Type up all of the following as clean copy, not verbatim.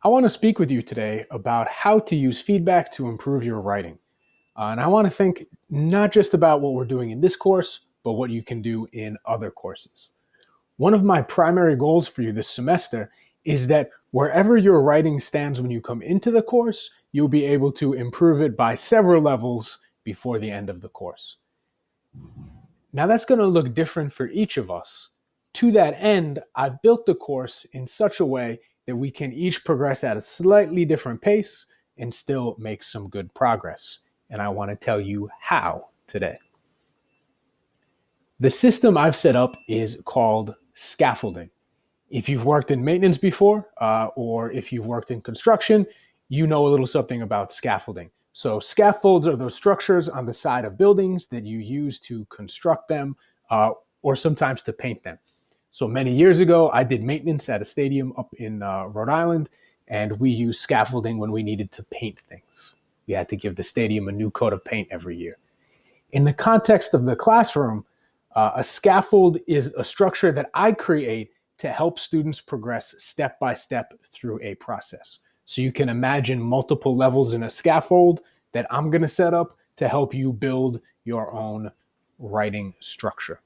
I want to speak with you today about how to use feedback to improve your writing. And I want to think not just about what we're doing in this course, but what you can do in other courses. One of my primary goals for you this semester is that wherever your writing stands when you come into the course, you'll be able to improve it by several levels before the end of the course. Now, that's going to look different for each of us. To that end, I've built the course in such a way that we can each progress at a slightly different pace and still make some good progress. And I want to tell you how today. The system I've set up is called scaffolding. If you've worked in maintenance before, or if you've worked in construction, you know a little something about scaffolding. So scaffolds are those structures on the side of buildings that you use to construct them, or sometimes to paint them. So many years ago, I did maintenance at a stadium up in Rhode Island, and we used scaffolding when we needed to paint things. We had to give the stadium a new coat of paint every year. In the context of the classroom, a scaffold is a structure that I create to help students progress step by step through a process. So you can imagine multiple levels in a scaffold that I'm going to set up to help you build your own writing structure.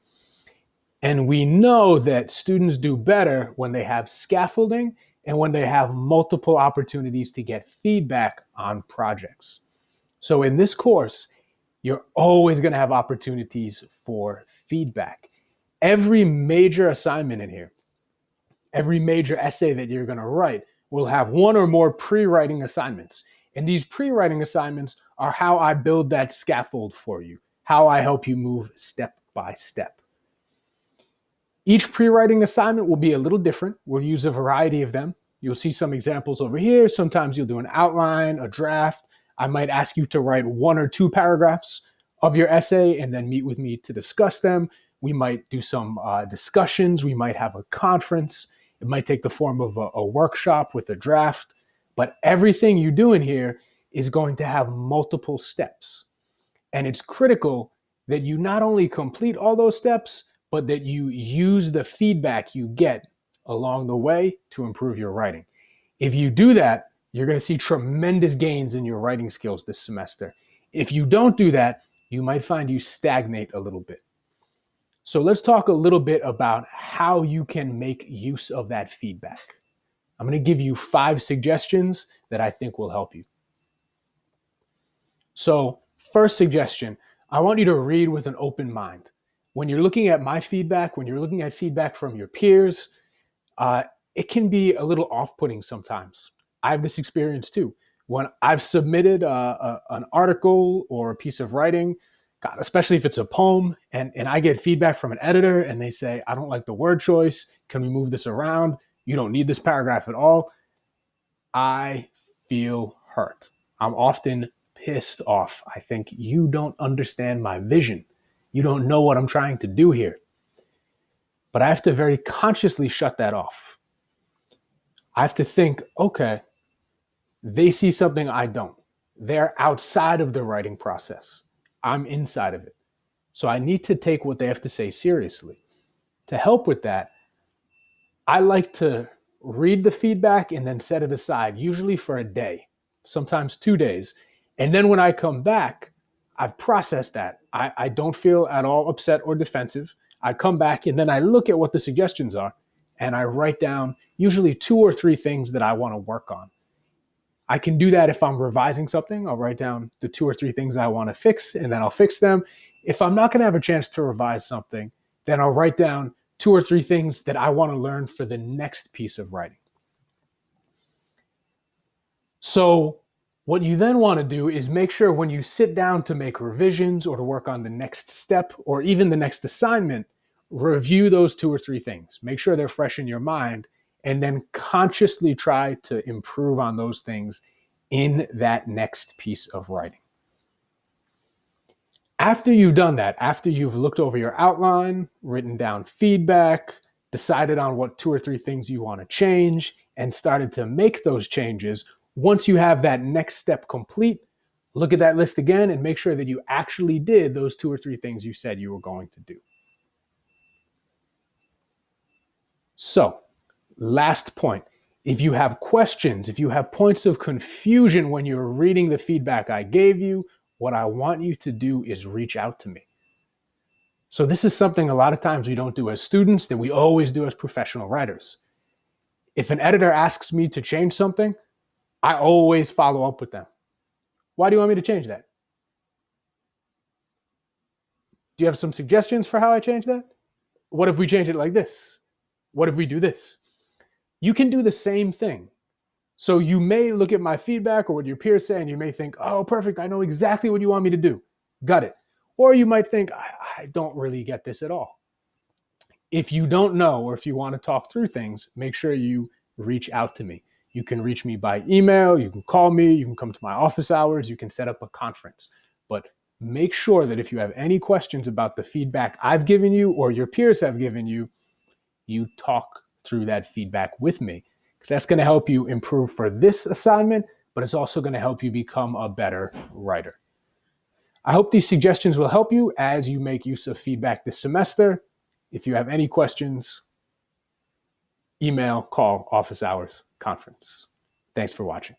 And we know that students do better when they have scaffolding and when they have multiple opportunities to get feedback on projects. So in this course, you're always going to have opportunities for feedback. Every major assignment in here, every major essay that you're going to write will have one or more pre-writing assignments. And these pre-writing assignments are how I build that scaffold for you, how I help you move step by step. Each pre-writing assignment will be a little different. We'll use a variety of them. You'll see some examples over here. Sometimes you'll do an outline, a draft. I might ask you to write one or two paragraphs of your essay and then meet with me to discuss them. We might do some discussions. We might have a conference. It might take the form of a workshop with a draft. But everything you do in here is going to have multiple steps. And it's critical that you not only complete all those steps, but that you use the feedback you get along the way to improve your writing. If you do that, you're going to see tremendous gains in your writing skills this semester. If you don't do that, you might find you stagnate a little bit. So let's talk a little bit about how you can make use of that feedback. I'm going to give you 5 suggestions that I think will help you. So, first suggestion, I want you to read with an open mind. When you're looking at my feedback, when you're looking at feedback from your peers, it can be a little off-putting sometimes. I have this experience too. When I've submitted an article or a piece of writing, God, especially if it's a poem, and I get feedback from an editor and they say, I don't like the word choice. Can we move this around? You don't need this paragraph at all. I feel hurt. I'm often pissed off. I think you don't understand my vision. You don't know what I'm trying to do here. But I have to very consciously shut that off. I have to think, okay, they see something I don't. They're outside of the writing process. I'm inside of it. So I need to take what they have to say seriously. To help with that, I like to read the feedback and then set it aside, usually for a day, sometimes 2 days. And then when I come back, I've processed that. I don't feel at all upset or defensive. I come back and then I look at what the suggestions are and I write down usually 2 or 3 things that I want to work on. I can do that if I'm revising something. I'll write down the 2 or 3 things I want to fix and then I'll fix them. If I'm not going to have a chance to revise something, then I'll write down 2 or 3 things that I want to learn for the next piece of writing. So what you then want to do is make sure when you sit down to make revisions or to work on the next step or even the next assignment, review those 2 or 3 things. Make sure they're fresh in your mind and then consciously try to improve on those things in that next piece of writing. After you've done that, after you've looked over your outline, written down feedback, decided on what 2 or 3 things you want to change, and started to make those changes, once you have that next step complete, look at that list again and make sure that you actually did those 2 or 3 things you said you were going to do. So, last point. If you have questions, if you have points of confusion when you're reading the feedback I gave you, what I want you to do is reach out to me. So this is something a lot of times we don't do as students that we always do as professional writers. If an editor asks me to change something, I always follow up with them. Why do you want me to change that? Do you have some suggestions for how I change that? What if we change it like this? What if we do this? You can do the same thing. So you may look at my feedback or what your peers say, and you may think, oh, perfect, I know exactly what you want me to do. Got it. Or you might think, I don't really get this at all. If you don't know, or if you want to talk through things, make sure you reach out to me. You can reach me by email, you can call me, you can come to my office hours, you can set up a conference. But make sure that if you have any questions about the feedback I've given you or your peers have given you, you talk through that feedback with me. Because that's going to help you improve for this assignment, but it's also going to help you become a better writer. I hope these suggestions will help you as you make use of feedback this semester. If you have any questions, email, call, office hours, conference. Thanks for watching.